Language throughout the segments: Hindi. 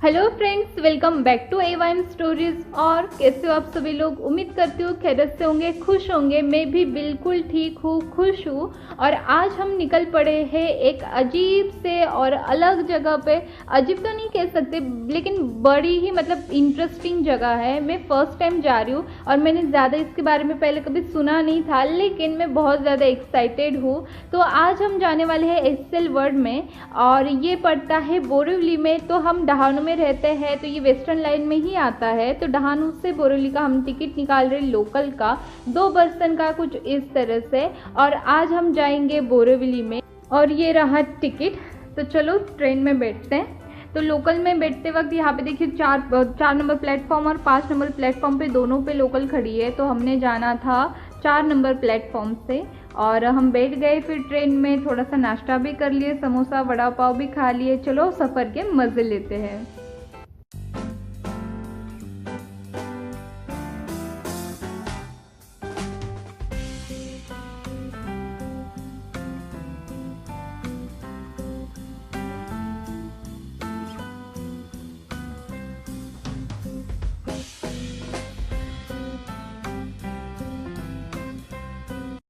Hello friends, welcome back to AYM stories. और कैसे हो आप सभी लोग? उम्मीद करती हूँ खैरियत से होंगे, खुश होंगे। मैं भी बिल्कुल ठीक हूँ, खुश हूँ। और आज हम निकल पड़े हैं एक अजीब से और अलग जगह पे। अजीब तो नहीं कह सकते, लेकिन बड़ी ही इंटरेस्टिंग जगह है। मैं फर्स्ट टाइम जा रही हूँ और मैंने ज़्यादा इसके बारे में पहले कभी सुना नहीं था, लेकिन मैं बहुत ज़्यादा एक्साइटेड हूँ। तो आज हम जाने वाले हैं एक्सेल वर्ल्ड में, और ये पड़ता है बोरिवली में। तो हम डहाणू में रहते हैं, तो ये वेस्टर्न लाइन में ही आता है। तो डहाणू से बोरिवली का हम टिकट निकाल रहे लोकल का, 2 पर्सन का, कुछ इस तरह से। और आज हम जाएंगे बोरिवली में, और ये रहा टिकट। तो चलो ट्रेन में बैठते हैं। तो लोकल में बैठते वक्त यहाँ पे देखिए 4 नंबर प्लेटफॉर्म और 5 नंबर प्लेटफॉर्म पे दोनों पे लोकल खड़ी है। तो हमने जाना था 4 नंबर प्लेटफॉर्म से, और हम बैठ गए। फिर ट्रेन में थोड़ा सा नाश्ता भी कर लिए, समोसा वड़ा पाव भी खा लिए। चलो सफ़र के मज़े लेते हैं।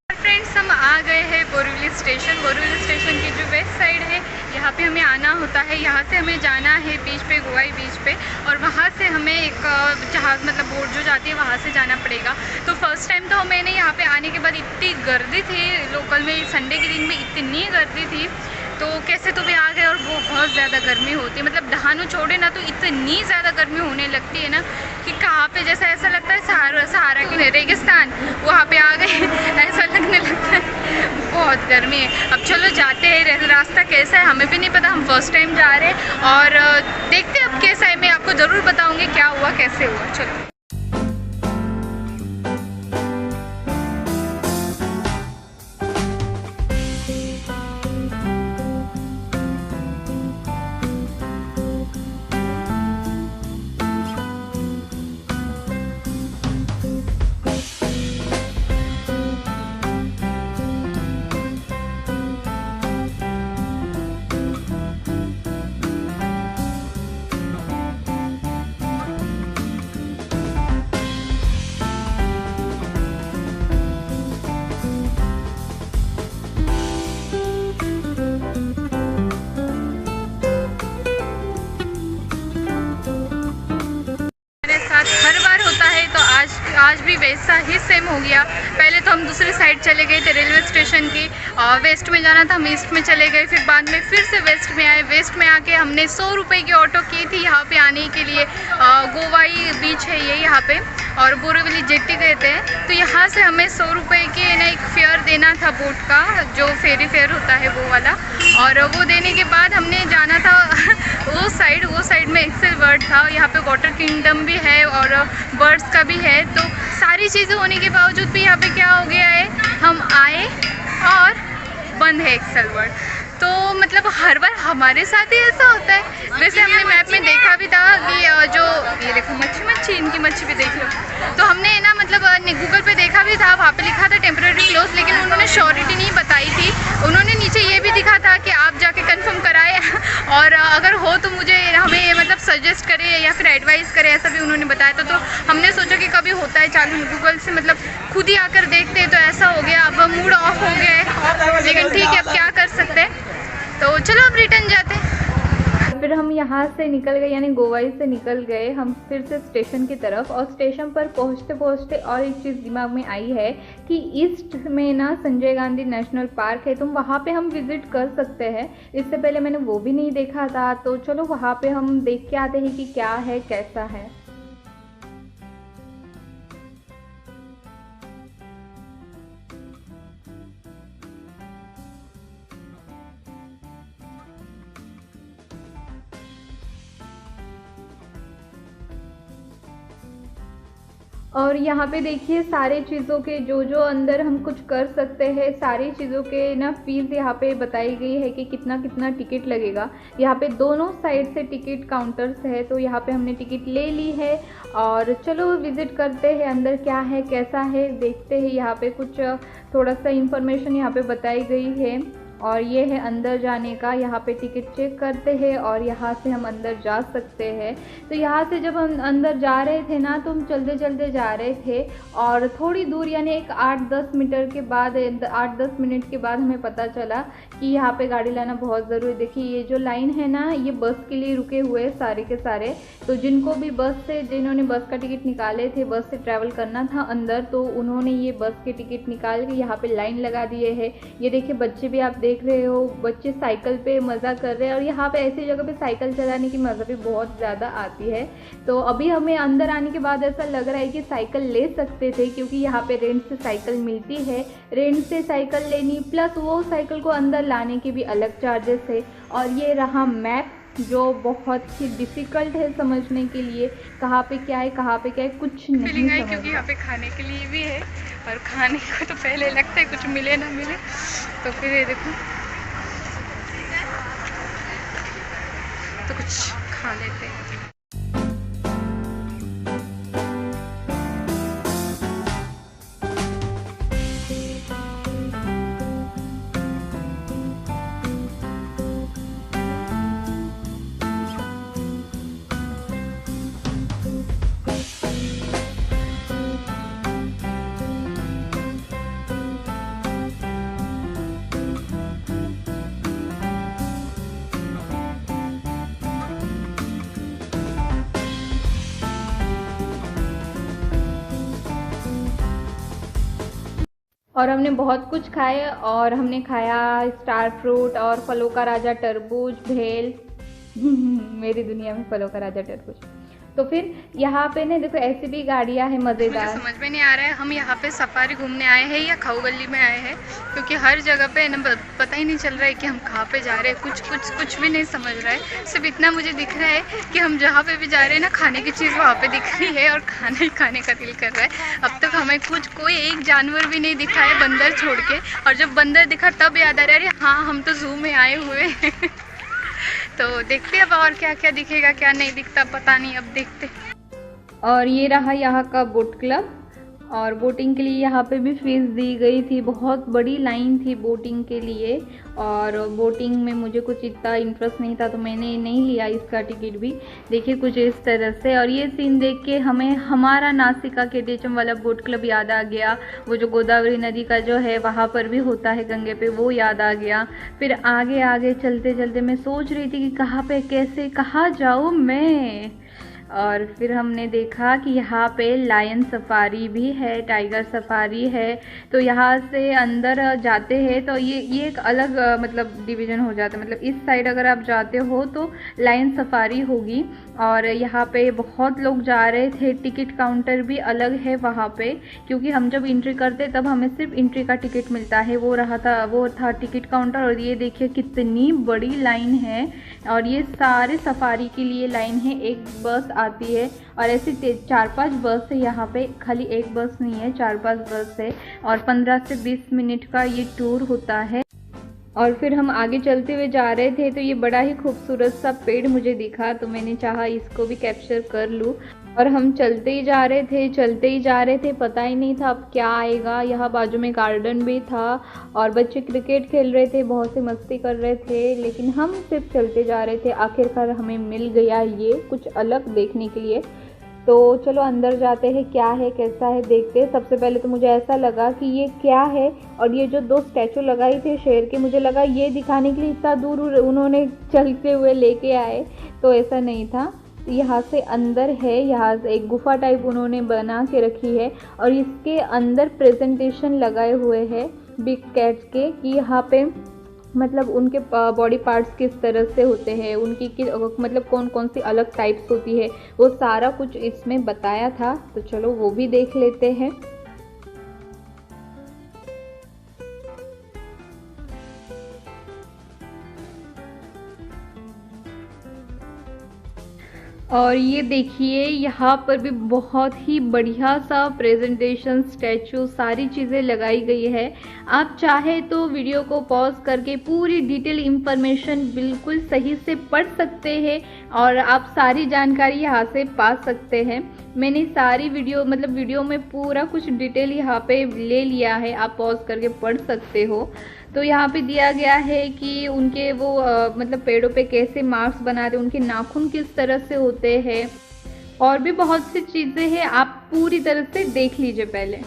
फ्रेंड्स, हम आ गए हैं बोरिवली स्टेशन। बोरिवली स्टेशन की जो वेस्ट साइड है, यहाँ पे हमें आना होता है। यहाँ से हमें जाना है बीच पे, गोवाई बीच पे, और वहाँ से हमें एक जहाज़ बोट जो जाती है वहाँ से जाना पड़ेगा। तो फर्स्ट टाइम तो मैंने यहाँ पे आने के बाद इतनी गर्दी थी लोकल में, संडे के दिन में इतनी गर्दी थी। तो कैसे तो भी आ गए, और वो बहुत ज़्यादा गर्मी होती है। डहाणू छोड़े ना तो इतनी ज़्यादा गर्मी होने लगती है ना कि कहाँ पे जैसा ऐसा लगता है सहारा की रेगिस्तान, वहाँ पे आ गए ऐसा लगने लगता है। बहुत गर्मी है। अब चलो जाते हैं। रास्ता कैसा है हमें भी नहीं पता, हम फर्स्ट टाइम जा रहे हैं, और देखते हैं अब कैसा है। मैं आपको ज़रूर बताऊँगी क्या हुआ, कैसे हुआ। चलो। हर बार होता है, तो आज भी वैसा ही सेम हो गया। पहले तो हम दूसरी साइड चले गए थे रेलवे स्टेशन की, वेस्ट में जाना था, हम ईस्ट में चले गए। फिर बाद में फिर से वेस्ट में आए। वेस्ट में आके हमने 100 रुपये की ऑटो की थी यहाँ पे आने के लिए। गोवाई बीच है ये यहाँ पे, और बोरिवली जेट्टी कहते हैं। तो यहाँ से हमें 100 रुपये के ना एक फेयर देना था, बोट का जो फेरी फेयर होता है वो वाला। और वो देने के बाद हमने जाना था वो साइड में एक्सेल वर्ल्ड था। यहाँ पे वाटर किंगडम भी है और बर्ड्स का भी है। तो सारी चीज़ें होने के बावजूद भी यहाँ पे क्या हो गया है, हम आए और बंद है एक्सेल वर्ल्ड। तो हर बार हमारे साथ ही ऐसा होता है। वैसे हमने मैप में देखा भी था कि जो ये देखो मच्छी इनकी मच्छी भी देख लो। तो हमने ना गूगल पे देखा भी था, वहाँ पे लिखा था टेम्परेरी क्लोज, लेकिन उन्होंने श्योरिटी नहीं बताई थी। उन्होंने नीचे ये भी दिखा था कि आप जाके कंफर्म कराएं और अगर हो तो मुझे हमें सजेस्ट करें या फिर एडवाइस करें, ऐसा भी उन्होंने बताया था। तो हमने सोचा कि कभी होता है चालू गूगल से खुद ही आकर देखते हैं। तो ऐसा हो गया, अब मूड ऑफ हो गया है, लेकिन ठीक है, अब क्या कर सकते हैं। तो चलो अब रिटर्न जाते हैं। फिर हम यहाँ से निकल गए, यानी गोवाई से निकल गए हम फिर से स्टेशन की तरफ। और स्टेशन पर पहुँचते पहुँचते और एक चीज़ दिमाग में आई है कि ईस्ट में ना संजय गांधी नेशनल पार्क है, तो वहाँ पे हम विज़िट कर सकते हैं। इससे पहले मैंने वो भी नहीं देखा था। तो चलो वहाँ पे हम देख के आते हैं कि क्या है, कैसा है। और यहाँ पे देखिए सारे चीज़ों के जो अंदर हम कुछ कर सकते हैं, सारी चीज़ों के ना फीस यहाँ पे बताई गई है कि कितना कितना टिकट लगेगा। यहाँ पे दोनों साइड से टिकट काउंटर्स है, तो यहाँ पे हमने टिकट ले ली है। और चलो विज़िट करते हैं, अंदर क्या है कैसा है देखते हैं। यहाँ पे कुछ थोड़ा सा इन्फॉर्मेशन यहाँ पे बताई गई है। और ये है अंदर जाने का। यहाँ पे टिकट चेक करते हैं और यहाँ से हम अंदर जा सकते हैं। तो यहाँ से जब हम अंदर जा रहे थे ना, तो हम चलते चलते जा रहे थे और थोड़ी दूर यानी एक 8-10 मीटर के बाद 8-10 मिनट के बाद हमें पता चला कि यहाँ पे गाड़ी लाना बहुत ज़रूरी। देखिए ये जो लाइन है ना, ये बस के लिए रुके हुए सारे के सारे। तो जिनको भी जिन्होंने बस का टिकट निकाले थे, बस से ट्रैवल करना था अंदर, तो उन्होंने ये बस के टिकट निकाल के यहाँ पे लाइन लगा दिए है। ये देखिए बच्चे भी आप देख रहे हो, बच्चे साइकिल पे मज़ा कर रहे हैं। और यहाँ पे ऐसी जगह पे साइकिल चलाने की मज़ा भी बहुत ज़्यादा आती है। तो अभी हमें अंदर आने के बाद ऐसा लग रहा है कि साइकिल ले सकते थे, क्योंकि यहाँ पे रेंट से साइकिल मिलती है। रेंट से साइकिल लेनी प्लस वो साइकिल को अंदर लाने के भी अलग चार्जेस है। और ये रहा मैप, जो बहुत ही डिफ़िकल्ट है समझने के लिए, कहाँ पे क्या है कहाँ पे क्या है कुछ नहीं फीलिंग आई, क्योंकि यहाँ पे खाने के लिए भी है और खाने को तो पहले लगता है कुछ मिले ना मिले, तो फिर ये देखो तो कुछ खा लेते हैं। और हमने बहुत कुछ खाया। और हमने खाया स्टार फ्रूट और फलों का राजा तरबूज, भेल मेरी दुनिया में फलों का राजा तरबूज। तो फिर यहाँ पे ना देखो ऐसी भी गाड़ियाँ हैं मज़ेदार। मुझे समझ में नहीं आ रहा है हम यहाँ पे सफारी घूमने आए हैं या खाऊ गली में आए हैं, क्योंकि हर जगह पे ना पता ही नहीं चल रहा है कि हम कहाँ पे जा रहे हैं। कुछ भी नहीं समझ रहा है। सिर्फ इतना मुझे दिख रहा है कि हम जहाँ पे भी जा रहे हैं ना, खाने की चीज़ वहाँ पे दिख रही है और खाना ही खाने का दिल कर रहा है। अब तक हमें कोई एक जानवर भी नहीं दिखा है बंदर छोड़ के, और जब बंदर दिखा तब याद आ रहा है अरे हाँ हम तो जू में आए हुए हैं। तो देखते अब और क्या क्या दिखेगा, क्या नहीं दिखता पता नहीं, अब देखते। और ये रहा यहाँ का बोट क्लब। और बोटिंग के लिए यहाँ पे भी फीस दी गई थी। बहुत बड़ी लाइन थी बोटिंग के लिए, और बोटिंग में मुझे कुछ इतना इंटरेस्ट नहीं था तो मैंने नहीं लिया इसका टिकट भी। देखिए कुछ इस तरह से। और ये सीन देख के हमें हमारा नासिका के डेचम वाला बोट क्लब याद आ गया। वो जो गोदावरी नदी का जो है वहाँ पर भी होता है गंगे पे, वो याद आ गया। फिर आगे आगे चलते चलते मैं सोच रही थी कि कहाँ पे कैसे कहाँ जाऊँ मैं। और फिर हमने देखा कि यहाँ पे लायन सफारी भी है, टाइगर सफारी है। तो यहाँ से अंदर जाते हैं तो ये एक अलग मतलब डिवीज़न हो जाता है। मतलब इस साइड अगर आप जाते हो तो लायन सफारी होगी। और यहाँ पे बहुत लोग जा रहे थे। टिकट काउंटर भी अलग है वहाँ पे, क्योंकि हम जब एंट्री करते तब हमें सिर्फ एंट्री का टिकट मिलता है। वो था टिकट काउंटर। और ये देखिए कितनी बड़ी लाइन है। और ये सारे सफारी के लिए लाइन है। एक बस आती है और ऐसे 4-5 बस है यहाँ पे, खाली एक बस नहीं है, 4-5 बस है। और 15 से 20 मिनट का ये टूर होता है। और फिर हम आगे चलते हुए जा रहे थे तो ये बड़ा ही खूबसूरत सा पेड़ मुझे दिखा, तो मैंने चाहा इसको भी कैप्चर कर लूँ। और हम चलते ही जा रहे थे, पता ही नहीं था अब क्या आएगा। यहाँ बाजू में गार्डन भी था और बच्चे क्रिकेट खेल रहे थे, बहुत सी मस्ती कर रहे थे, लेकिन हम सिर्फ चलते जा रहे थे। आखिरकार हमें मिल गया ये कुछ अलग देखने के लिए। तो चलो अंदर जाते हैं, क्या है कैसा है देखते हैं। सबसे पहले तो मुझे ऐसा लगा कि ये क्या है, और ये जो 2 स्टैचू लगाई थे शेर के, मुझे लगा ये दिखाने के लिए इतना दूर उन्होंने चलते हुए लेके आए, तो ऐसा नहीं था। यहाँ से अंदर है, यहाँ से एक गुफा टाइप उन्होंने बना के रखी है। और इसके अंदर प्रेजेंटेशन लगाए हुए हैं बिग कैट्स के, कि यहाँ पे मतलब उनके बॉडी पार्ट्स किस तरह से होते हैं, उनकी मतलब कौन कौन सी अलग टाइप्स होती है, वो सारा कुछ इसमें बताया था। तो चलो वो भी देख लेते हैं। और ये देखिए यहाँ पर भी बहुत ही बढ़िया सा प्रेजेंटेशन, स्टैचू, सारी चीज़ें लगाई गई है। आप चाहे तो वीडियो को पॉज करके पूरी डिटेल इंफॉर्मेशन बिल्कुल सही से पढ़ सकते हैं और आप सारी जानकारी यहाँ से पा सकते हैं। मैंने सारी वीडियो में पूरा कुछ डिटेल यहाँ पे ले लिया है, आप पॉज करके पढ़ सकते हो। तो यहाँ पे दिया गया है कि उनके वो मतलब पेड़ों पे कैसे मार्क्स बनाते हैं, उनके नाखून किस तरह से होते हैं, और भी बहुत सी चीज़ें हैं। आप पूरी तरह से देख लीजिए पहले।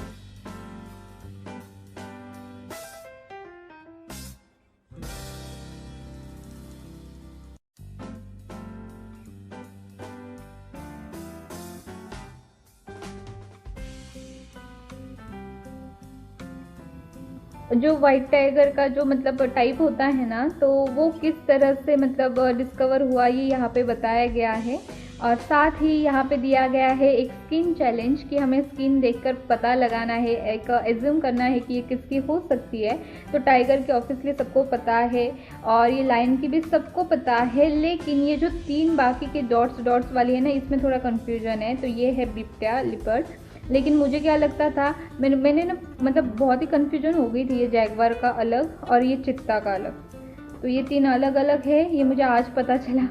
जो व्हाइट टाइगर का जो मतलब टाइप होता है ना, तो वो किस तरह से मतलब डिस्कवर हुआ, ये यहाँ पे बताया गया है। और साथ ही यहाँ पे दिया गया है एक स्किन चैलेंज कि हमें स्किन देखकर पता लगाना है, एक एज्यूम करना है कि ये किसकी हो सकती है। तो टाइगर की ऑब्वियसली सबको पता है, और ये लायन की भी सबको पता है, लेकिन ये जो 3 बाकी के डॉट्स वाली है ना, इसमें थोड़ा कन्फ्यूजन है। तो ये है बिप्टिया लिपर्ड। लेकिन मुझे क्या लगता था, मैंने ना मतलब बहुत ही कन्फ्यूजन हो गई थी, ये जैगवार का अलग और ये चित्ता का अलग। तो ये 3 अलग अलग है, ये मुझे आज पता चला।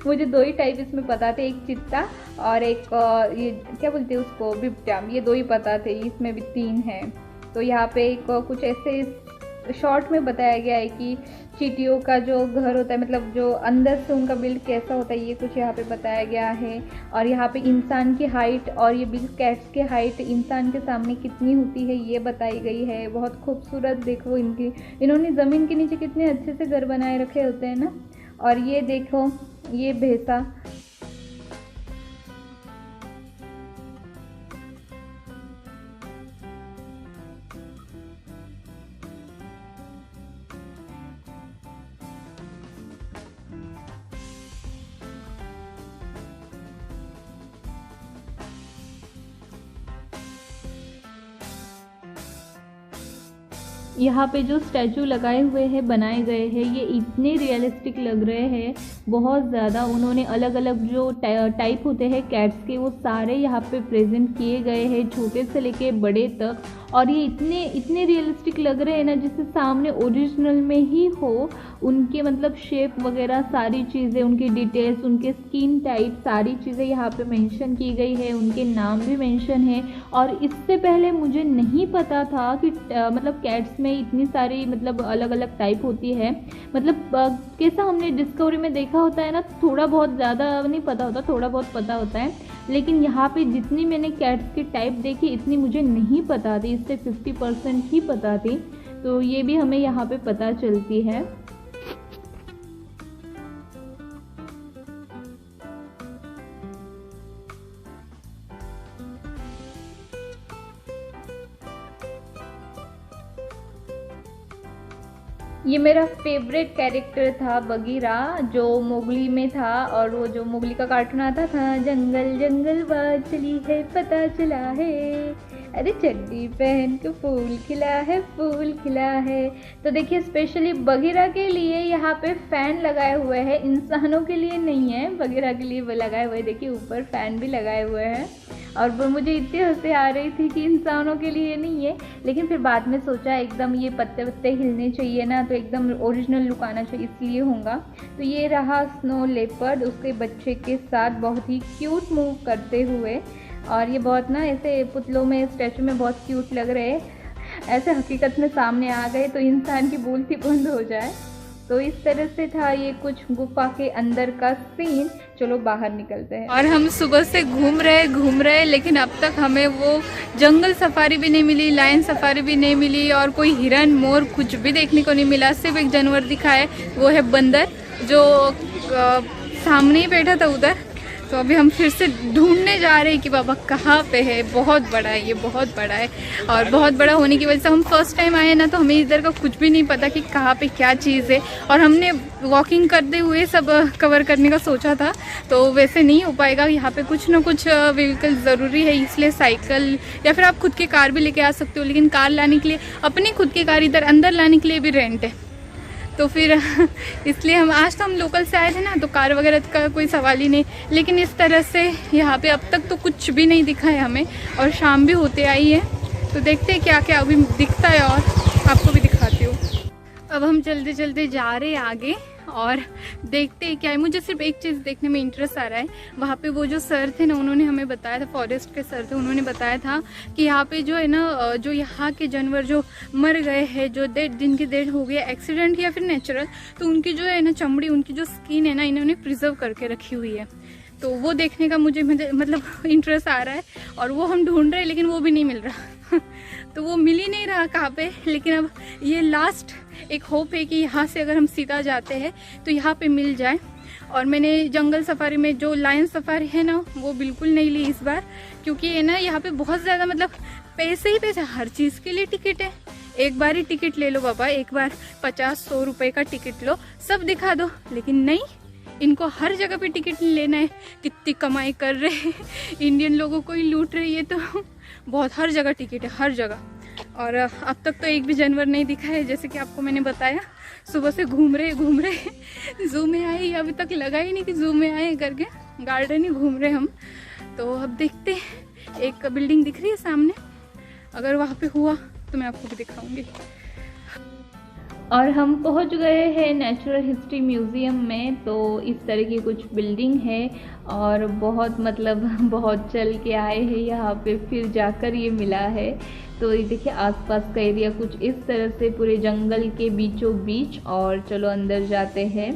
मुझे 2 ही टाइप इसमें पता थे, एक चित्ता और एक ये क्या बोलते हैं उसको, बिप्टिया। ये 2 ही पता थे, इसमें भी 3 हैं। तो यहाँ पे एक कुछ ऐसे शॉर्ट में बताया गया है कि चींटियों का जो घर होता है, मतलब जो अंदर से उनका बिल्ड कैसा होता है, ये कुछ यहाँ पे बताया गया है। और यहाँ पे इंसान की हाइट और ये बिग कैट्स की हाइट इंसान के सामने कितनी होती है, ये बताई गई है। बहुत खूबसूरत, देखो इन्होंने ज़मीन के नीचे कितने अच्छे से घर बनाए रखे होते हैं ना। और ये देखो, ये भैंसा, यहाँ पे जो स्टैचू लगाए हुए हैं, बनाए गए हैं, ये इतने रियलिस्टिक लग रहे हैं बहुत ज़्यादा। उन्होंने अलग अलग जो टाइप होते हैं कैट्स के, वो सारे यहाँ पे प्रेजेंट किए गए हैं, छोटे से लेके बड़े तक। और ये इतने रियलिस्टिक लग रहे हैं ना, जिससे सामने ओरिजिनल में ही हो। उनके मतलब शेप वगैरह सारी चीज़ें, उनकी डिटेल्स, उनके स्किन टाइप, सारी चीज़ें यहाँ पे मेंशन की गई है, उनके नाम भी मेंशन है। और इससे पहले मुझे नहीं पता था कि मतलब कैट्स में इतनी सारी मतलब अलग अलग टाइप होती है। मतलब कैसा हमने डिस्कवरी में देखा होता है ना, थोड़ा बहुत, ज़्यादा नहीं पता होता, थोड़ा बहुत पता होता है। लेकिन यहाँ पे जितनी मैंने कैट्स की टाइप देखी, इतनी मुझे नहीं पता थी, इससे 50% ही पता थी। तो ये भी हमें यहाँ पे पता चलती है। ये मेरा फेवरेट कैरेक्टर था बगीरा, जो मोगली में था। और वो जो मोगली का कार्टून आता था, जंगल जंगल बात चली है पता चला है, अरे चड्डी पहन के फूल खिला है, फूल खिला है। तो देखिए स्पेशली बगीरा के लिए यहाँ पे फैन लगाए हुए हैं, इंसानों के लिए नहीं है, बगीरा के लिए लगाए हुए। देखिए ऊपर फैन भी लगाए हुए हैं। और वो मुझे इतनी हंसी आ रही थी कि इंसानों के लिए नहीं है, लेकिन फिर बाद में सोचा एकदम ये पत्ते वत्ते हिलने चाहिए ना, तो एकदम ओरिजिनल लुक आना चाहिए, इसलिए होगा। तो ये रहा स्नो लेपर्ड उसके बच्चे के साथ बहुत ही क्यूट मूव करते हुए। और ये बहुत ना ऐसे पुतलों में, स्टैचू में बहुत क्यूट लग रहे हैं। ऐसे हकीकत में सामने आ गए तो इंसान की बोलती बंद हो जाए। तो इस तरह से था ये कुछ गुफा के अंदर का सीन। चलो बाहर निकलते हैं। और हम सुबह से घूम रहे, लेकिन अब तक हमें वो जंगल सफारी भी नहीं मिली, लायन सफारी भी नहीं मिली, और कोई हिरन मोर कुछ भी देखने को नहीं मिला। सिर्फ एक जानवर दिखा है, वो है बंदर, जो सामने ही बैठा था उधर। तो अभी हम फिर से ढूंढने जा रहे हैं कि बाबा कहाँ पे है। बहुत बड़ा है, ये बहुत बड़ा है, और बहुत बड़ा होने की वजह से हम फर्स्ट टाइम आए ना, तो हमें इधर का कुछ भी नहीं पता कि कहाँ पे क्या चीज़ है। और हमने वॉकिंग करते हुए सब कवर करने का सोचा था, तो वैसे नहीं हो पाएगा। यहाँ पे कुछ ना कुछ व्हीकल ज़रूरी है, इसलिए साइकिल या फिर आप खुद की कार भी लेके आ सकते हो। लेकिन कार लाने के लिए, अपनी खुद की कार इधर अंदर लाने के लिए भी रेंट है। तो फिर इसलिए हम आज तो हम लोकल से आए थे ना, तो कार वगैरह का कोई सवाल ही नहीं। लेकिन इस तरह से यहाँ पे अब तक तो कुछ भी नहीं दिखा है हमें, और शाम भी होते आई है। तो देखते हैं क्या क्या अभी दिखता है, और आपको भी दिखाती हूँ। अब हम जल्दी जल्दी जा रहे हैं आगे, और देखते हैं क्या है। मुझे सिर्फ एक चीज़ देखने में इंटरेस्ट आ रहा है, वहाँ पे वो जो सर थे ना, उन्होंने हमें बताया था, फॉरेस्ट के सर थे, उन्होंने बताया था कि यहाँ पे जो है ना, जो यहाँ के जानवर जो मर गए हैं, जो जिनकी डेथ हो गई एक्सीडेंट या फिर नेचुरल, तो उनकी जो है ना चमड़ी, उनकी जो स्किन है ना, इन्होंने प्रिजर्व करके रखी हुई है। तो वो देखने का मुझे मतलब इंटरेस्ट आ रहा है, और वो हम ढूंढ रहे हैं लेकिन वो भी नहीं मिल रहा तो वो मिल ही नहीं रहा कहाँ पे। लेकिन अब ये लास्ट एक होप है कि यहाँ से अगर हम सीधा जाते हैं तो यहाँ पे मिल जाए। और मैंने जंगल सफारी में जो लायन सफारी है ना, वो बिल्कुल नहीं ली इस बार, क्योंकि ये ना यहाँ पे बहुत ज़्यादा मतलब पैसे ही पैसे, हर चीज़ के लिए टिकट है। एक बार ही टिकट ले लो बाबा, एक बार 50-100 रुपये का टिकट लो, सब दिखा दो। लेकिन नहीं, इनको हर जगह पे टिकट लेना है। कितनी कमाई कर रहे हैं, इंडियन लोगों को ही लूट रही है। तो बहुत, हर जगह टिकट है, हर जगह। और अब तक तो एक भी जानवर नहीं दिखा है, जैसे कि आपको मैंने बताया। सुबह से घूम रहे जू में आए, अभी तक लगा ही नहीं कि जू में आए करके, गार्डन ही घूम रहे हम। तो अब देखते हैं, एक बिल्डिंग दिख रही है सामने, अगर वहाँ पे हुआ तो मैं आपको भी दिखाऊंगी। और हम पहुंच गए हैं नेचुरल हिस्ट्री म्यूज़ियम में। तो इस तरह की कुछ बिल्डिंग है, और बहुत मतलब बहुत चल के आए हैं यहाँ पे, फिर जाकर ये मिला है। तो ये देखिए आसपास का एरिया कुछ इस तरह से, पूरे जंगल के बीचों बीच। और चलो अंदर जाते हैं।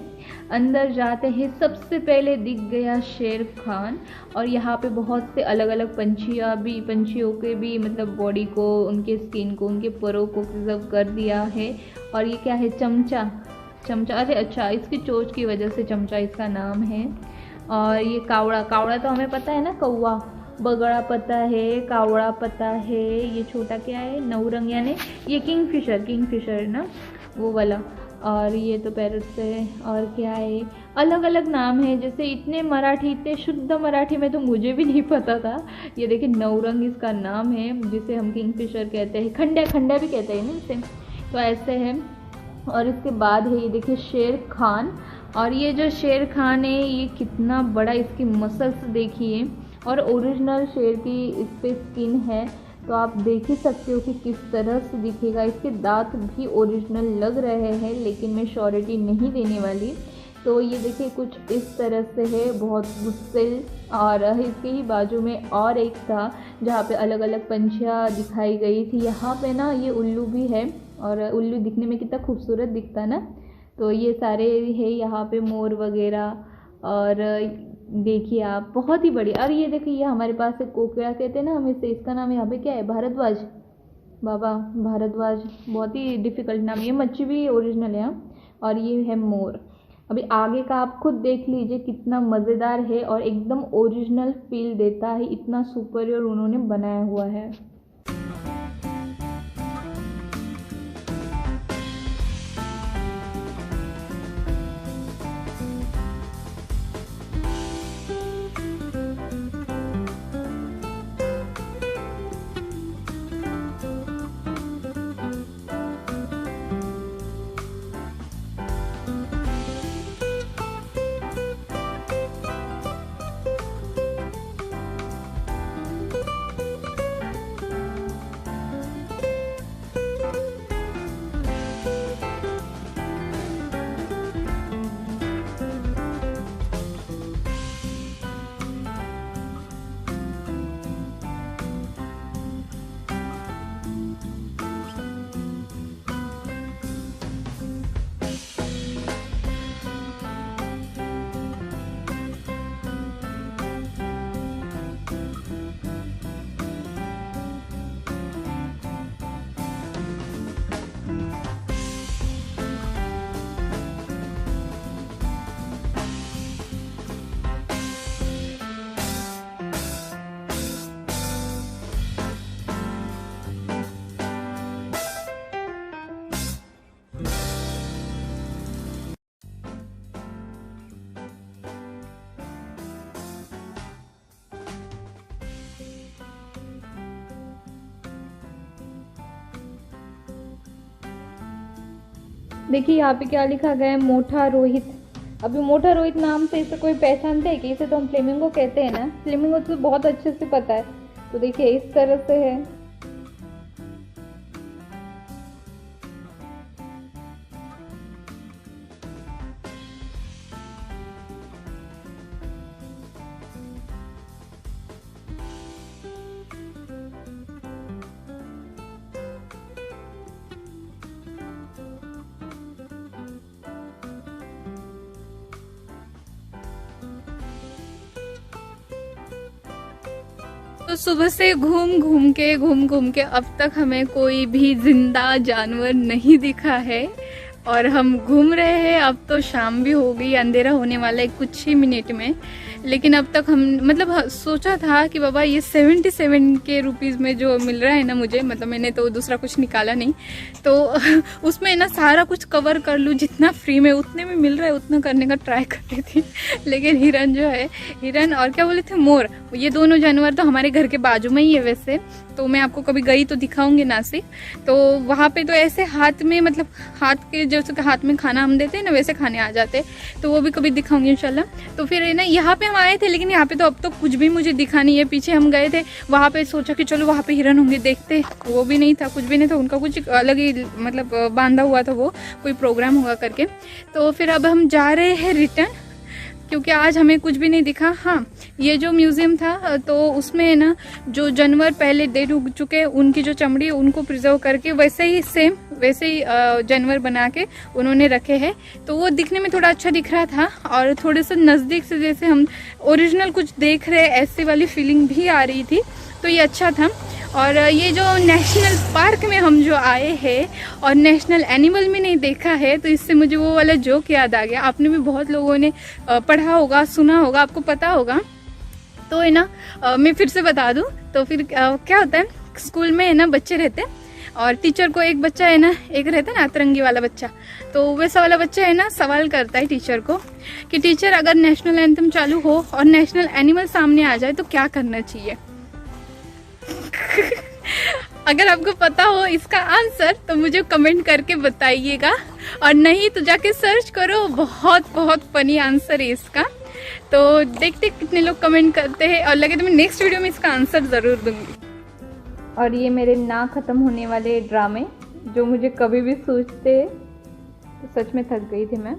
अंदर जाते हैं, सबसे पहले दिख गया शेर खान। और यहाँ पे बहुत से अलग अलग पंछियों के भी मतलब बॉडी को, उनके स्किन को, उनके परों को प्रिजर्व कर दिया है। और ये क्या है, चमचा। अरे अच्छा, इसकी चोंच की वजह से चमचा इसका नाम है। और ये कावड़ा तो हमें पता है ना, कौवा। बगड़ा पता है, कावड़ा पता है। ये छोटा क्या है, नौरंग, यानी ये किंगफिशर ना, वो वाला। और ये तो पैरट है। और क्या है, अलग अलग नाम है। जैसे इतने शुद्ध मराठी में तो मुझे भी नहीं पता था। ये देखिए नौरंग इसका नाम है, जिसे हम किंगफिशर कहते हैं, खंडा भी कहते हैं ना इसे। तो ऐसे है। और इसके बाद है ये देखिए शेर खान। और ये जो शेर खान है, ये कितना बड़ा, इसकी मसल्स देखिए। और ओरिजिनल शेर की इस पे स्किन है, तो आप देख ही सकते हो कि किस तरह से दिखेगा। इसके दांत भी ओरिजिनल लग रहे हैं, लेकिन मैं श्योरिटी नहीं देने वाली। तो ये देखिए कुछ इस तरह से है, बहुत गुस्सेल। और इसके ही बाजू में और एक था, जहाँ पे अलग अलग पंछियाँ दिखाई गई थी। यहाँ पे ना ये उल्लू भी है, और उल्लू दिखने में कितना खूबसूरत दिखता ना। तो ये सारे है यहाँ पे, मोर वगैरह। और देखिए आप, बहुत ही बढ़िया। और ये देखिए, ये हमारे पास एक कोकिला कहते हैं ना हम इसे, इसका नाम यहाँ पे क्या है, भारद्वाज। बाबा भारद्वाज, बहुत ही डिफ़िकल्ट नाम। ये मच्छी भी ओरिजिनल है। और ये है मोर। अभी आगे का आप खुद देख लीजिए, कितना मज़ेदार है और एकदम ओरिजिनल फील देता है। इतना सुपरियर उन्होंने बनाया हुआ है। देखिए यहाँ पे क्या लिखा गया है, मोटा रोहित। अभी मोटा रोहित नाम से इसे कोई पहचानते हैं कि इसे तो हम फ्लेमिंगो कहते हैं ना, फ्लेमिंगो तो बहुत अच्छे से पता है। तो देखिए इस तरह से है। तो सुबह से घूम घूम के अब तक हमें कोई भी जिंदा जानवर नहीं दिखा है और हम घूम रहे हैं। अब तो शाम भी हो गई, अंधेरा होने वाला है कुछ ही मिनट में, लेकिन अब तक हम मतलब सोचा था कि बाबा ये 77 के रुपीज़ में जो मिल रहा है ना मुझे, मतलब मैंने तो दूसरा कुछ निकाला नहीं, तो उसमें ना सारा कुछ कवर कर लूँ, जितना फ्री में उतने में मिल रहा है उतना करने का ट्राई कर रही थी। लेकिन हिरन जो है, हिरन और क्या बोले थे, मोर, ये दोनों जानवर तो हमारे घर के बाजू में ही है वैसे, तो मैं आपको कभी गई तो दिखाऊंगी नासिक। तो वहाँ पे तो ऐसे हाथ में, मतलब हाथ के जैसे हाथ में खाना हम देते हैं ना वैसे खाने आ जाते, तो वो भी कभी दिखाऊंगी इंशाल्लाह। तो फिर ना यहाँ पे हम आए थे, लेकिन यहाँ पे तो अब तो कुछ भी मुझे दिखा नहीं है। पीछे हम गए थे, वहाँ पे सोचा कि चलो वहाँ पे हिरन होंगे देखते, वो भी नहीं था, कुछ भी नहीं था, उनका कुछ अलग ही मतलब बांधा हुआ था, वो कोई प्रोग्राम होगा करके। तो फिर अब हम जा रहे हैं रिटर्न, क्योंकि आज हमें कुछ भी नहीं दिखा। हाँ, ये जो म्यूजियम था तो उसमें ना जो जानवर पहले डेड हो चुके उनकी जो चमड़ी उनको प्रिजर्व करके वैसे ही सेम वैसे ही जानवर बना के उन्होंने रखे हैं, तो वो दिखने में थोड़ा अच्छा दिख रहा था। और थोड़े से नज़दीक से जैसे हम ओरिजिनल कुछ देख रहे ऐसी वाली फीलिंग भी आ रही थी, तो ये अच्छा था। और ये जो नेशनल पार्क में हम जो आए हैं और नेशनल एनिमल में नहीं देखा है, तो इससे मुझे वो वाला जोक याद आ गया। आपने भी बहुत लोगों ने पढ़ा होगा, सुना होगा, आपको पता होगा, तो है ना मैं फिर से बता दूं। तो फिर क्या होता है, स्कूल में है ना बच्चे रहते हैं और टीचर को एक बच्चा है ना, एक रहता है ना अतरंगी वाला बच्चा, तो वैसा वाला बच्चा है ना सवाल करता है टीचर को कि टीचर अगर नेशनल एंथम चालू हो और नेशनल एनिमल सामने आ जाए तो क्या करना चाहिए। अगर आपको पता हो इसका आंसर तो मुझे कमेंट करके बताइएगा, और नहीं तो जाके सर्च करो, बहुत बहुत फनी आंसर है इसका। तो देखते कितने लोग कमेंट करते हैं, और लगे तो मैं नेक्स्ट वीडियो में इसका आंसर ज़रूर दूंगी। और ये मेरे ना ख़त्म होने वाले ड्रामे जो मुझे कभी भी सोचते, तो सच में थक गई थी मैं।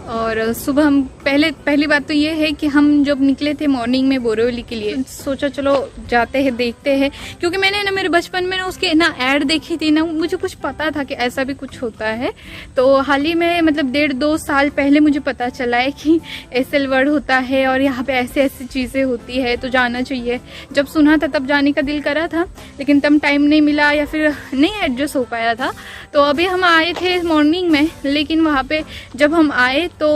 और सुबह हम पहली बात तो ये है कि हम जब निकले थे मॉर्निंग में बोरीवली के लिए, सोचा चलो जाते हैं देखते हैं, क्योंकि मैंने ना मेरे बचपन में ना उसके ना ऐड देखी थी ना, मुझे कुछ पता था कि ऐसा भी कुछ होता है। तो हाल ही में मतलब 1.5-2 साल पहले मुझे पता चला है कि एसएल वर्ड होता है और यहाँ पे ऐसी ऐसी चीज़ें होती है, तो जाना चाहिए। जब सुना था तब जाने का दिल करा था, लेकिन तब टाइम नहीं मिला या फिर नहीं एडजस्ट हो पाया था। तो अभी हम आए थे मॉर्निंग में, लेकिन वहाँ पे जब हम आए तो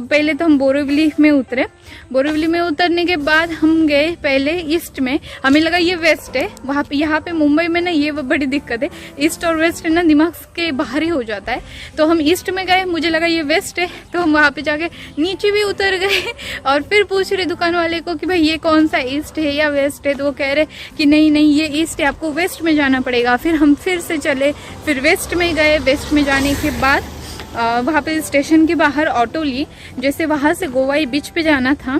पहले तो हम बोरीवली में उतरे। बोरीवली में उतरने के बाद हम गए पहले ईस्ट में, हमें लगा ये वेस्ट है। वहाँ पे यहाँ पे मुंबई में ना ये बड़ी दिक्कत है, ईस्ट और वेस्ट है ना दिमाग के बाहर ही हो जाता है। तो हम ईस्ट में गए, मुझे लगा ये वेस्ट है, तो हम वहाँ पे जाके नीचे भी उतर गए और फिर पूछ रहे दुकान वाले को कि भाई ये कौन सा ईस्ट है या वेस्ट है, तो वो कह रहे कि नहीं नहीं ये ईस्ट है, आपको वेस्ट में जाना पड़ेगा। फिर हम फिर से चले, फिर वेस्ट में गए। वेस्ट में जाने के बाद वहाँ पे स्टेशन के बाहर ऑटो ली, जैसे वहाँ से गोवाई बीच पे जाना था।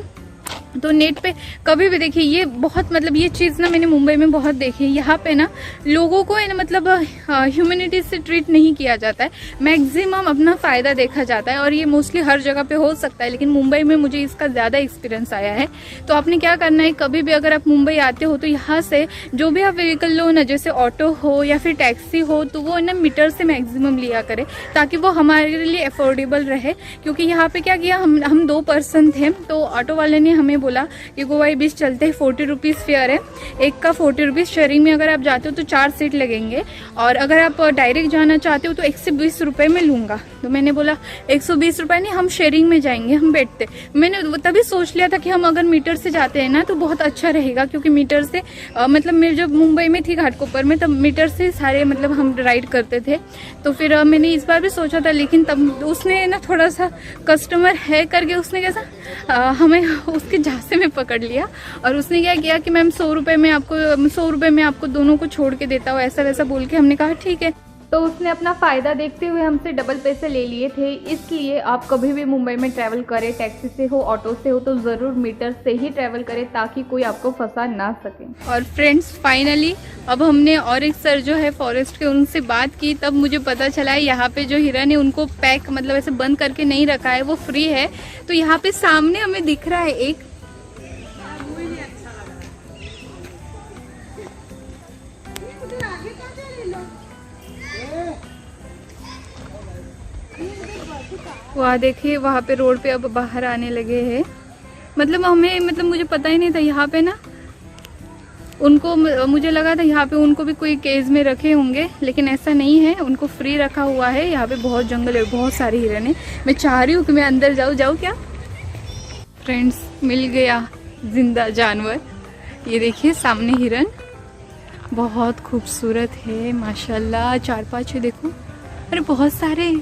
तो नेट पे कभी भी देखिए, ये बहुत मतलब ये चीज़ ना मैंने मुंबई में बहुत देखी है। यहाँ पे ना लोगों को है ना मतलब ह्यूमैनिटी से ट्रीट नहीं किया जाता है, मैक्सिमम अपना फ़ायदा देखा जाता है। और ये मोस्टली हर जगह पे हो सकता है, लेकिन मुंबई में मुझे इसका ज़्यादा एक्सपीरियंस आया है। तो आपने क्या करना है, कभी भी अगर आप मुंबई आते हो तो यहाँ से जो भी आप व्हीकल लो ना, जैसे ऑटो हो या फिर टैक्सी हो, तो वो ना मीटर से मैक्सिमम लिया करे, ताकि वो हमारे लिए अफोर्डेबल रहे। क्योंकि यहाँ पे क्या किया, हम 2 पर्सन थे, तो ऑटो वाले ने हमें बोला कि गोवाई बीच चलते हैं, 40 रुपीज़ फेयर है, एक का 40 रुपीज़। शेयरिंग में अगर आप जाते हो तो 4 सीट लगेंगे, और अगर आप डायरेक्ट जाना चाहते हो तो 120 रुपये में लूँगा। तो मैंने बोला 120 रुपये नहीं, हम शेयरिंग में जाएंगे, हम बैठते। मैंने तभी सोच लिया था कि हम अगर मीटर से जाते हैं ना तो बहुत अच्छा रहेगा, क्योंकि मीटर से मतलब मैं जब मुंबई में थी घाटकोपर में, तब मीटर से सारे मतलब हम राइड करते थे। तो फिर मैंने इस बार भी सोचा था, लेकिन तब उसने ना थोड़ा सा कस्टमर है करके उसने कैसा हमें उसके झांसे में पकड़ लिया, और उसने क्या किया कि मैम 100 रुपये में आपको दोनों को छोड़ के देता हूँ, ऐसा वैसा बोल के। हमने कहा ठीक है। तो उसने अपना फ़ायदा देखते हुए हमसे डबल पैसे ले लिए थे। इसलिए आप कभी भी मुंबई में ट्रैवल करें, टैक्सी से हो, ऑटो से हो, तो ज़रूर मीटर से ही ट्रैवल करें, ताकि कोई आपको फंसा ना सके। और फ्रेंड्स फाइनली अब हमने और एक सर जो है फॉरेस्ट के, उनसे बात की, तब मुझे पता चला है यहाँ पे जो हिरन है उनको पैक मतलब ऐसे बंद करके नहीं रखा है, वो फ्री है। तो यहाँ पे सामने हमें दिख रहा है एक, वहाँ देखिए, वहाँ पे रोड पे अब बाहर आने लगे हैं। मतलब मुझे पता ही नहीं था यहाँ पे ना उनको मुझे लगा था यहाँ पे उनको भी कोई केज में रखे होंगे, लेकिन ऐसा नहीं है, उनको फ्री रखा हुआ है। यहाँ पे बहुत जंगल है, बहुत सारे हिरन है। मैं चाह रही हूँ कि मैं अंदर जाऊँ क्या? फ्रेंड्स, मिल गया जिंदा जानवर। ये देखिए सामने हिरन, बहुत खूबसूरत है माशाल्लाह। 4-5 है, देखो, अरे बहुत सारे।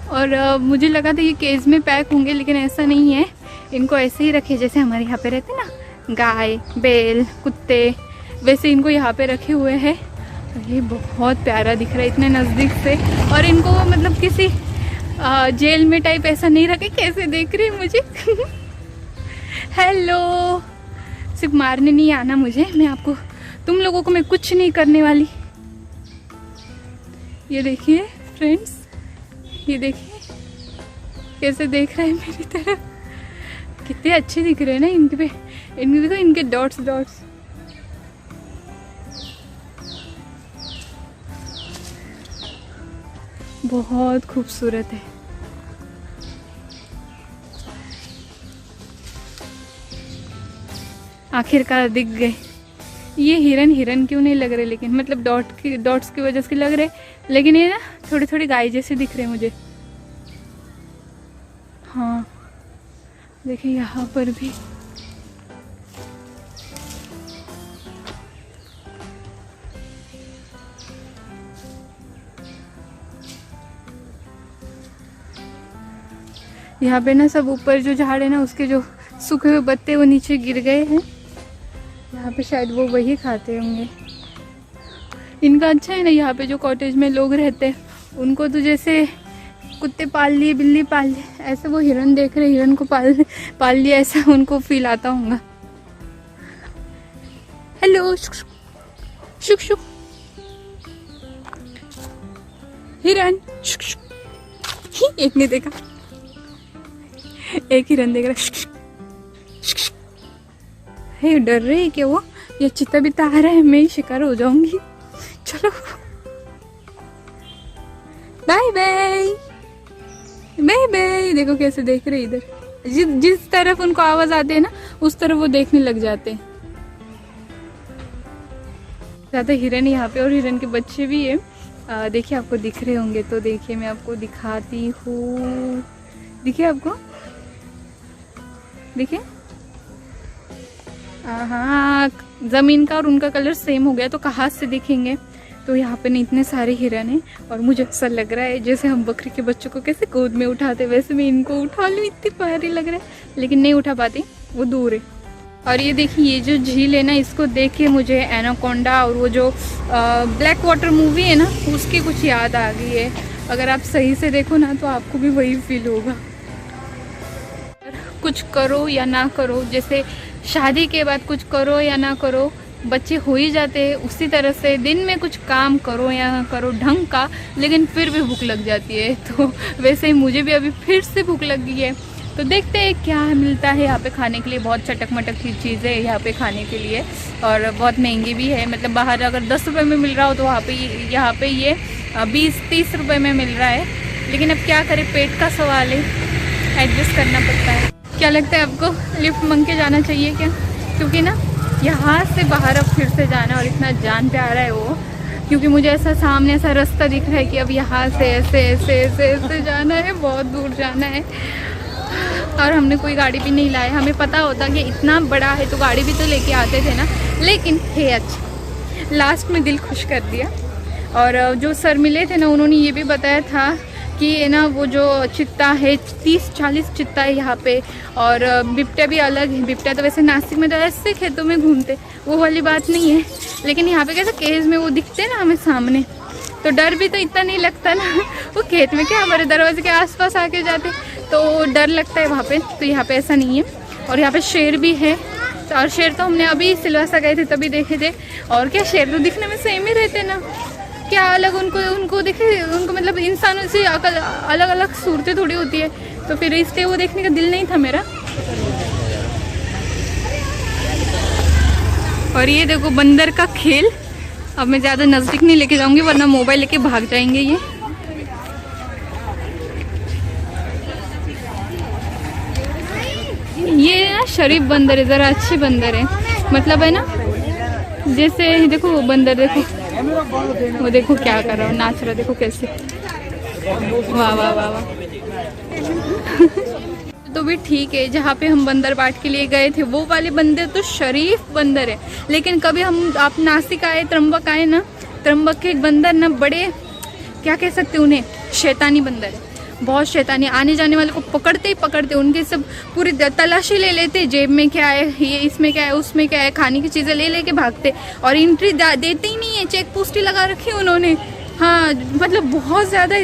और मुझे लगा था ये केज में पैक होंगे, लेकिन ऐसा नहीं है। इनको ऐसे ही रखे जैसे हमारे यहाँ पे रहते ना गाय, बैल, कुत्ते, वैसे इनको यहाँ पे रखे हुए हैं। और ये बहुत प्यारा दिख रहा है इतने नज़दीक से। और इनको मतलब किसी जेल में टाइप ऐसा नहीं रखे। कैसे देख रही मुझे हेलो, सिर्फ मारने नहीं आना मुझे, मैं आपको, तुम लोगों को मैं कुछ नहीं करने वाली। ये देखिए फ्रेंड्स, ये देखिए कैसे देख रहे हैं मेरी तरफ। कितने अच्छे दिख रहे हैं ना इनके पे, इनके देखो, इनके डॉट्स डॉट्स। बहुत खूबसूरत है। आखिरकार दिख गए। ये हिरन क्यों नहीं लग रहे, लेकिन मतलब डॉट्स की वजह से लग रहे, लेकिन ये ना थोड़ी थोड़ी गाय जैसे दिख रहे मुझे। हाँ देखिए यहाँ पर भी। यहाँ पे ना सब ऊपर जो झाड़ है ना, उसके जो सूखे हुए पत्ते वो नीचे गिर गए हैं। यहाँ पे शायद वो वही खाते होंगे। इनका अच्छा है ना, यहाँ पे जो कॉटेज में लोग रहते हैं उनको तो जैसे कुत्ते पाल लिए, बिल्ली पाल लिए, ऐसे वो हिरन देख रहे, हिरन को पाल लिया, ऐसा उनको फील आता होगा। हेलो, शुक शुक हिरन, शुक शुक। एक ने देखा, एक हिरन देख रहा है। डर रही है क्या वो? ये चित्ता भी आ रहा है, मैं ही शिकार हो जाऊंगी। चलो बाय बाय बाय बाय। देखो कैसे देख रहे इधर, जिस तरफ उनको आवाज आती है ना उस तरफ वो देखने लग जाते हैं। ज्यादा हिरन यहाँ पे, और हिरन के बच्चे भी है। देखिए आपको दिख रहे होंगे, तो देखिए मैं आपको दिखाती हूँ। दिखे आपको? देखिए, हाँ, जमीन का और उनका कलर सेम हो गया, तो कहाँ से दिखेंगे? तो यहाँ पे नहीं, इतने सारे हिरन हैं। और मुझे ऐसा लग रहा है जैसे हम बकरी के बच्चों को कैसे गोद में उठाते, वैसे मैं इनको उठा लूँ। इतनी प्यारी लग रहा है, लेकिन नहीं उठा पाती, वो दूर है। और ये देखिए, ये जो झील है ना, इसको देख के मुझे एनाकोंडा और वो जो ब्लैक वाटर मूवी है ना, उसकी कुछ याद आ गई है। अगर आप सही से देखो ना तो आपको भी वही फील होगा। कुछ करो या ना करो, जैसे शादी के बाद कुछ करो या ना करो, बच्चे हो ही जाते हैं। उसी तरह से दिन में कुछ काम करो या ना करो ढंग का, लेकिन फिर भी भूख लग जाती है। तो वैसे ही मुझे भी अभी फिर से भूख लग गई है। तो देखते हैं क्या मिलता है यहाँ पे खाने के लिए। बहुत चटक मटक की चीज़ें है यहाँ पे खाने के लिए, और बहुत महंगी भी है। मतलब बाहर अगर 10 रुपये में मिल रहा हो तो यहाँ पे ये 20-30 रुपये में मिल रहा है। लेकिन अब क्या करें, पेट का सवाल है, एडजस्ट करना पड़ता है। क्या लगता है आपको, लिफ्ट मांग के जाना चाहिए क्या? क्योंकि ना यहाँ से बाहर अब फिर से जाना, और इतना जान पे आ रहा है वो, क्योंकि मुझे ऐसा सामने ऐसा रास्ता दिख रहा है कि अब यहाँ से ऐसे ऐसे ऐसे ऐसे जाना है, बहुत दूर जाना है। और हमने कोई गाड़ी भी नहीं लाया। हमें पता होता कि इतना बड़ा है तो गाड़ी भी तो लेके आते थे ना, लेकिन है अच्छा, लास्ट में दिल खुश कर दिया। और जो सर मिले थे ना, उन्होंने ये भी बताया था कि ये ना वो जो चित्ता है, 30-40 चित्ता है यहाँ पे, और बिबटा भी अलग है। बिबटा तो वैसे नासिक में तो ऐसे खेतों में घूमते, वो वाली बात नहीं है। लेकिन यहाँ पे कैसे केज में वो दिखते ना हमें सामने, तो डर भी तो इतना नहीं लगता ना। वो खेत में क्या, हमारे दरवाजे के आसपास आके जाते, तो डर लगता है वहाँ पे। तो यहाँ पे ऐसा नहीं है। और यहाँ पे शेर भी है, और शेर तो हमने अभी सिलवासा गए थे तभी देखे थे। और क्या, शेर तो दिखने में सेम ही रहते ना, क्या अलग उनको देखे, उनको मतलब इंसानों से अलग अलग सूरतें थोड़ी होती है। तो फिर इसलिए वो देखने का दिल नहीं था मेरा। और ये देखो बंदर का खेल। अब मैं ज़्यादा नज़दीक नहीं लेके जाऊंगी, वरना मोबाइल लेके भाग जाएंगे ये ना शरीफ बंदर है, ज़रा अच्छे बंदर है, मतलब है ना, जैसे देखो वो बंदर, देखो वो, देखो क्या कर रहा है, नाच रहा, देखो कैसे, वाह वाह वाह वाह। तो भी ठीक है, जहाँ पे हम बंदर बाट के लिए गए थे वो वाले बंदर तो शरीफ बंदर है, लेकिन कभी हम आप नासिक आए, त्र्यंबक आए ना, त्र्यंबक के बंदर ना बड़े, क्या कह सकते उन्हें, शैतानी बंदर है, बहुत शैतानी। आने जाने वाले को पकड़ते ही पकड़ते, उनके सब पूरी तलाशी ले लेते, जेब में क्या है, ये इसमें क्या है, उसमें क्या है, खाने की चीज़ें ले लेके भागते, और एंट्री देते ही नहीं है, चेक पोस्ट ही लगा रखी है उन्होंने। हाँ मतलब बहुत ज़्यादा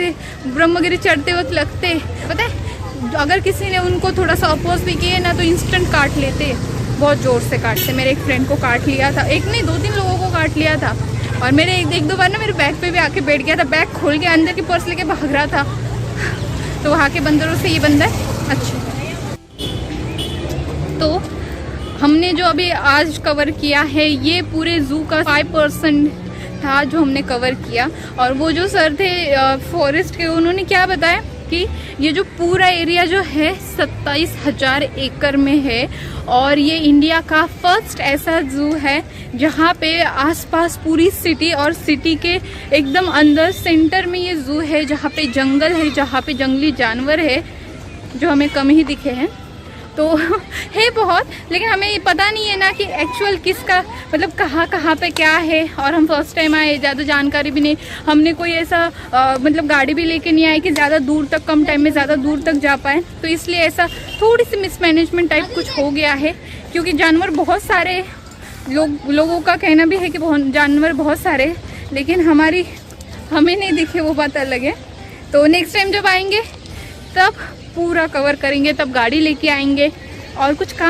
ब्रह्मगिरी चढ़ते वक्त लगते, पता है अगर किसी ने उनको थोड़ा सा अपोज भी किए ना तो इंस्टेंट काट लेते, बहुत ज़ोर से काटते। मेरे एक फ्रेंड को काट लिया था, एक नहीं 2-3 लोगों को काट लिया था, और मेरे एक दो बार ना मेरे बैग पे भी आके बैठ गया था, बैग खोल के अंदर की पर्स लेके भाग रहा था। तो वहाँ के बंदरों से ये बंदर अच्छा। तो हमने जो अभी आज कवर किया है ये पूरे जू का 5% था जो हमने कवर किया। और वो जो सर थे फॉरेस्ट के, उन्होंने क्या बताया कि ये जो पूरा एरिया जो है 27,000 एकड़ में है, और ये इंडिया का फर्स्ट ऐसा जू है जहाँ पे आसपास पूरी सिटी, और सिटी के एकदम अंदर सेंटर में ये जू है, जहाँ पे जंगल है, जहाँ पे जंगली जानवर है जो हमें कम ही दिखे हैं। तो है बहुत, लेकिन हमें ये पता नहीं है ना कि एक्चुअल किसका मतलब कहाँ पे क्या है, और हम फर्स्ट टाइम आए, ज़्यादा जानकारी भी नहीं, हमने कोई ऐसा मतलब गाड़ी भी लेके नहीं आए कि ज़्यादा दूर तक, कम टाइम में ज़्यादा दूर तक जा पाए, तो इसलिए ऐसा थोड़ी सी मिसमैनेजमेंट टाइप कुछ हो गया है। क्योंकि जानवर बहुत सारे, लोगों का कहना भी है कि जानवर बहुत सारे, लेकिन हमें नहीं दिखे, वो बात अलग है। तो नेक्स्ट टाइम जब आएंगे तब पूरा कवर करेंगे, तब गाड़ी लेके आएंगे और कुछ काम